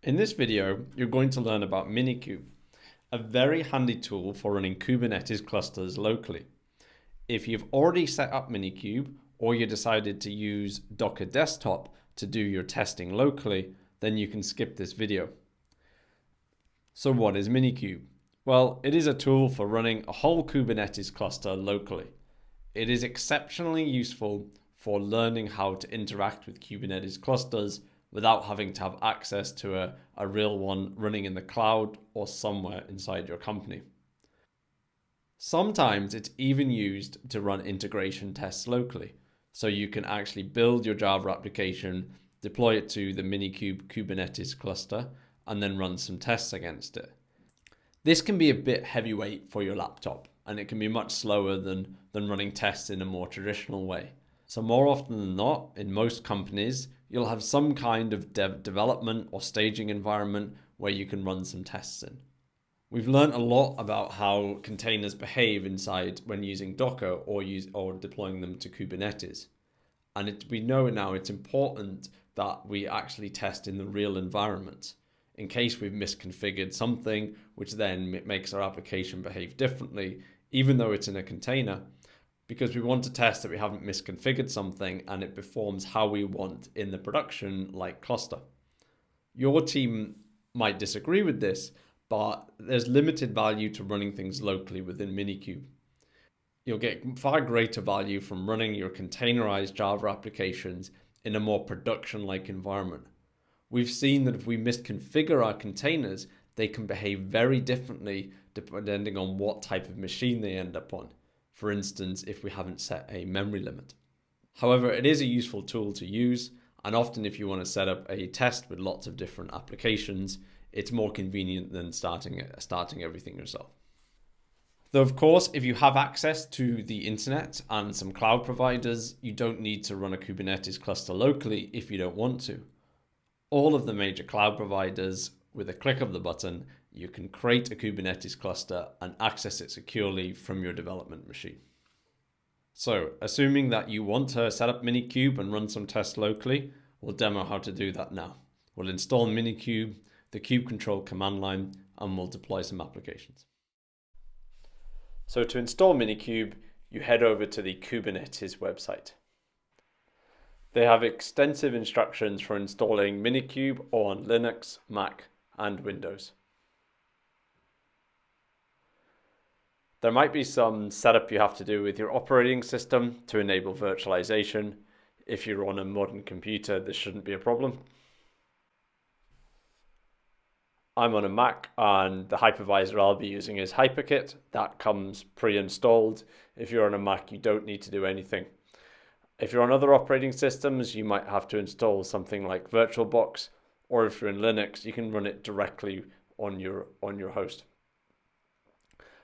In this video, you're going to learn about minikube, a very handy tool for running Kubernetes clusters locally. If you've already set up minikube or you decided to use Docker Desktop to do your testing locally, then you can skip this video. So what is minikube? Well, it is a tool for running a whole Kubernetes cluster locally. It is exceptionally useful for learning how to interact with Kubernetes clusters without having to have access to a real one running in the cloud or somewhere inside your company. Sometimes it's even used to run integration tests locally. So you can actually build your Java application, deploy it to the minikube Kubernetes cluster, and then run some tests against it. This can be a bit heavyweight for your laptop, and it can be much slower than running tests in a more traditional way. So more often than not, in most companies, you'll have some kind of development or staging environment where you can run some tests in. We've learned a lot about how containers behave inside when using Docker or deploying them to Kubernetes. And we know now it's important that we actually test in the real environment in case we've misconfigured something, which then makes our application behave differently, even though it's in a container, because we want to test that we haven't misconfigured something and it performs how we want in the production like cluster. Your team might disagree with this, but there's limited value to running things locally within minikube. You'll get far greater value from running your containerized Java applications in a more production-like environment. We've seen that if we misconfigure our containers, they can behave very differently depending on what type of machine they end up on. For instance, if we haven't set a memory limit. However, it is a useful tool to use, and often if you want to set up a test with lots of different applications, it's more convenient than starting everything yourself. Though of course, if you have access to the internet and some cloud providers, you don't need to run a Kubernetes cluster locally if you don't want to. All of the major cloud providers, with a click of the button, you can create a Kubernetes cluster and access it securely from your development machine. So, assuming that you want to set up minikube and run some tests locally, we'll demo how to do that now. We'll install minikube, the kube control command line, and we'll deploy some applications. So to install minikube, you head over to the Kubernetes website. They have extensive instructions for installing minikube on Linux, Mac, and Windows. There might be some setup you have to do with your operating system to enable virtualization. If you're on a modern computer, this shouldn't be a problem. I'm on a Mac and the hypervisor I'll be using is HyperKit. That comes pre-installed. If you're on a Mac, you don't need to do anything. If you're on other operating systems, you might have to install something like VirtualBox, or if you're in Linux, you can run it directly on your host.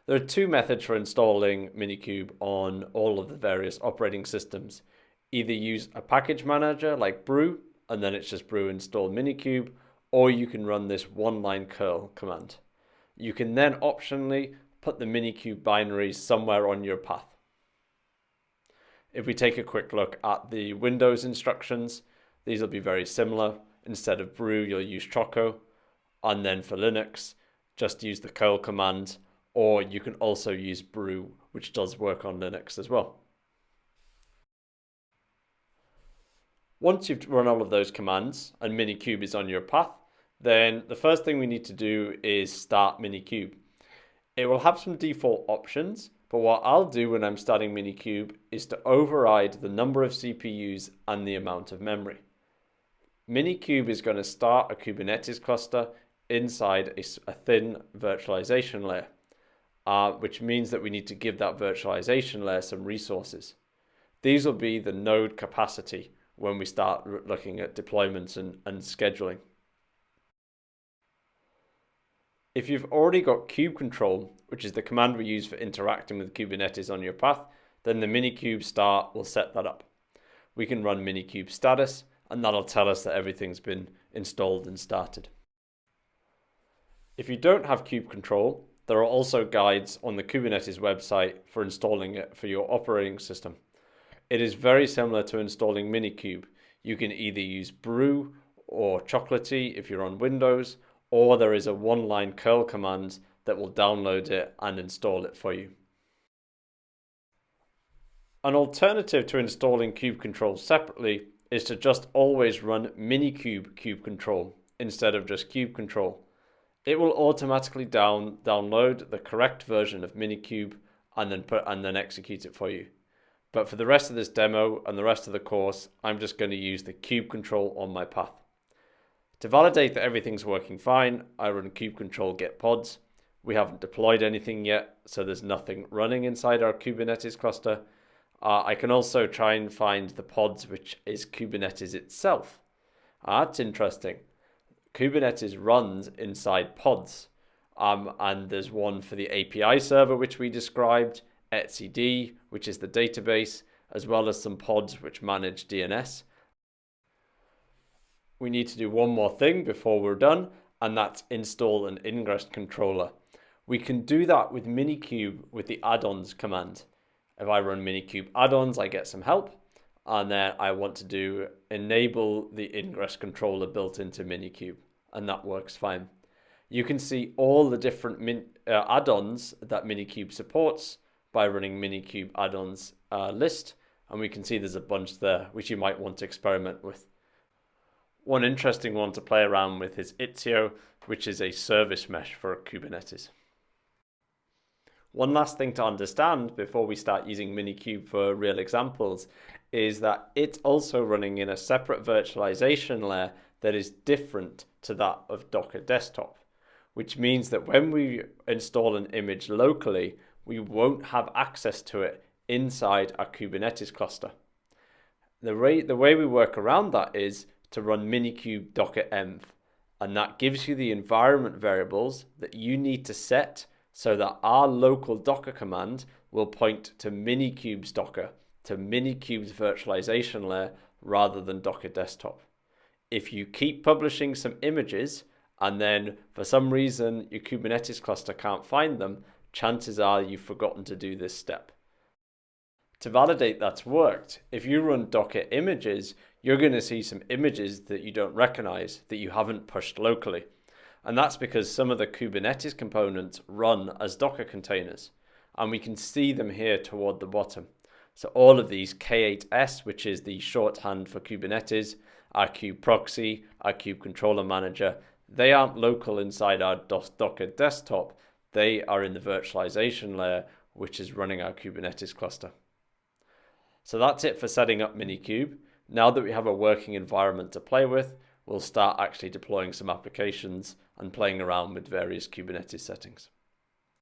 There are two methods for installing minikube on all of the various operating systems. Either use a package manager like brew, and then it's just brew install minikube, or you can run this one-line curl command. You can then optionally put the minikube binaries somewhere on your path. If we take a quick look at the Windows instructions, these will be very similar. Instead of brew, you'll use choco, and then for Linux, just use the curl command, or you can also use brew, which does work on Linux as well. Once you've run all of those commands and minikube is on your path, then the first thing we need to do is start minikube. It will have some default options, but what I'll do when I'm starting minikube is to override the number of CPUs and the amount of memory. Minikube is going to start a Kubernetes cluster inside a thin virtualization layer, which means that we need to give that virtualization layer some resources. These will be the node capacity when we start looking at deployments and scheduling. If you've already got kube control, which is the command we use for interacting with Kubernetes on your path, then the minikube start will set that up. We can run minikube status, and that'll tell us that everything's been installed and started. If you don't have kube control, there are also guides on the Kubernetes website for installing it for your operating system. It is very similar to installing minikube. You can either use brew or chocolatey if you're on Windows, or there is a one-line curl command that will download it and install it for you. An alternative to installing kube control separately is to just always run minikube kube control instead of just kube control. It will automatically download the correct version of minikube and then execute it for you. But for the rest of this demo and the rest of the course, I'm just going to use the kube control on my path. To validate that everything's working fine, I run kube control get pods. We haven't deployed anything yet, so there's nothing running inside our Kubernetes cluster. I can also try and find the pods, which is Kubernetes itself. That's interesting. Kubernetes runs inside pods, and there's one for the API server, which we described, etcd, which is the database, as well as some pods which manage DNS. We need to do one more thing before we're done, and that's install an ingress controller. We can do that with minikube with the add-ons command. If I run minikube add-ons, I get some help, and then I want to enable the ingress controller built into minikube, and that works fine. You can see all the different add-ons that minikube supports by running minikube add-ons list, and we can see there's a bunch there which you might want to experiment with. One interesting one to play around with is Istio, which is a service mesh for Kubernetes. One last thing to understand before we start using minikube for real examples is that it's also running in a separate virtualization layer that is different to that of Docker Desktop, which means that when we install an image locally, we won't have access to it inside our Kubernetes cluster. The way we work around that is to run minikube docker env, and that gives you the environment variables that you need to set so that our local Docker command will point to minikube's Docker, to minikube's virtualization layer, rather than Docker Desktop. If you keep publishing some images and then for some reason your Kubernetes cluster can't find them, chances are you've forgotten to do this step. To validate that's worked, if you run Docker images, you're going to see some images that you don't recognize that you haven't pushed locally. And that's because some of the Kubernetes components run as Docker containers, and we can see them here toward the bottom. So all of these K8s, which is the shorthand for Kubernetes, our kube proxy, our kube controller manager, they aren't local inside our Docker desktop. They are in the virtualization layer, which is running our Kubernetes cluster. So that's it for setting up minikube. Now that we have a working environment to play with, we'll start actually deploying some applications and playing around with various Kubernetes settings.